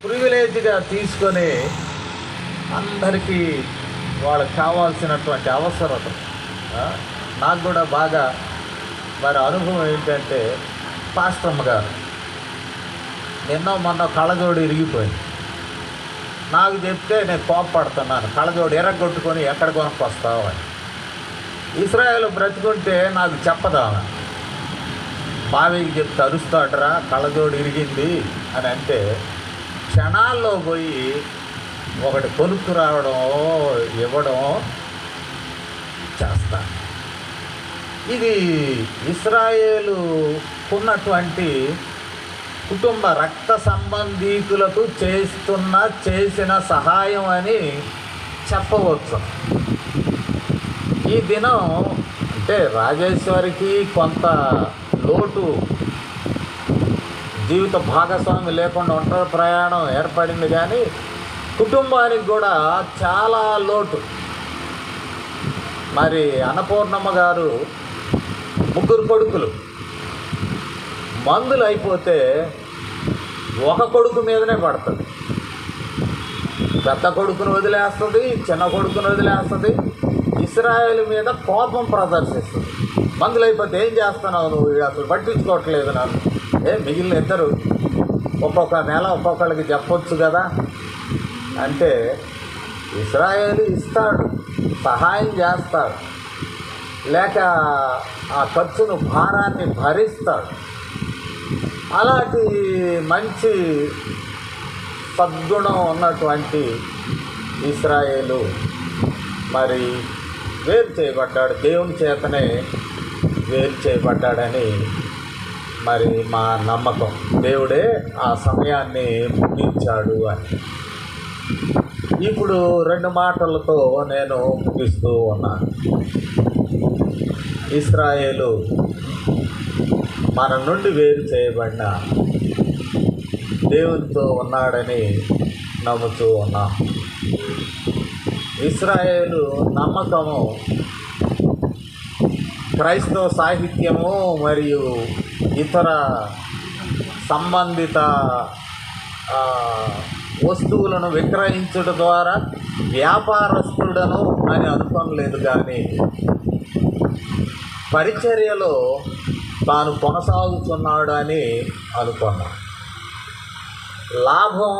ప్రివిలేజ్గా తీసుకొని అందరికీ వాళ్ళకి కావాల్సినటువంటి అవసరత నాకు కూడా బాగా మరి అనుభవం ఏంటంటే పాస్టమ్మ గారు మొన్న కళ్ళజోడు ఇరిగిపోయింది. నాకు చెప్తే నేను కోపపడుతున్నాను, కళ్ళజోడు ఎర్రగొట్టుకొని ఎక్కడ కొనుక్కొస్తావు అని. ఇస్రాయేల్ బ్రతుకుంటే నాకు చెప్పదామా, బావికి చెప్తే అరుస్తాడరా కళ్ళజోడు ఇరిగింది అని అంటే క్షణాల్లో పోయి ఒకటి కొనుక్కు రావడం ఇవ్వడం చేస్తా. ఇది ఇశ్రాయేలుకున్నటువంటి కుటుంబ రక్త సంబంధీకులకు చేసిన సహాయం అని చెప్పవచ్చు. ఈ దినం అంటే రాజేశ్వరికి కొంత లోటు, జీవిత భాగస్వామి లేకుండా ఒంటరి ప్రయాణం ఏర్పడింది, కానీ కుటుంబానికి కూడా చాలా లోటు. మరి అన్నపూర్ణమ్మ గారు ముగ్గురు కొడుకులు, మందులు అయిపోతే ఒక కొడుకు మీదనే పడుతుంది. పెద్ద కొడుకును వదిలేస్తుంది, చిన్న కొడుకును వదిలేస్తుంది, ఇశ్రాయేలు మీద కోపం ప్రదర్శిస్తుంది. మందులు అయిపోతే ఏం చేస్తున్నావు నువ్వు, అసలు పట్టించుకోవట్లేదు నన్ను, మిగిలిన ఇద్దరు ఒక్కొక్క నెల ఒక్కొక్కళ్ళకి చెప్పొచ్చు కదా అంటే ఇశ్రాయేలు ఇస్తాడు, సహాయం చేస్తాడు, లేక ఆ ఖర్చును భారాన్ని భరిస్తాడు. అలాంటి మంచి సద్గుణం ఉన్నటువంటి ఇశ్రాయేలు మరి వేరు చేయబడ్డాడు, దేవుని చేతనే వేరు చేయబడ్డాడని మరి మా నమ్మకం. దేవుడే ఆ సమయాన్ని ముగించాడు అని. ఇప్పుడు 2 మాటలతో నేను ముగిస్తూ ఉన్నాను. ఇశ్రాయేలు మన నుండి వేరు చేయబడిన దేవునితో ఉన్నాడని నమ్ముతూ ఉన్నాం. ఇశ్రాయేలు నమ్మకము క్రైస్తవ సాహిత్యము మరియు ఇతర సంబంధిత వస్తువులను విక్రయించడం ద్వారా వ్యాపారస్తుడను అని అనుకోలేదు, కానీ పరిచర్యలో తాను కొనసాగుతున్నాడు అని అనుకున్నాను. లాభం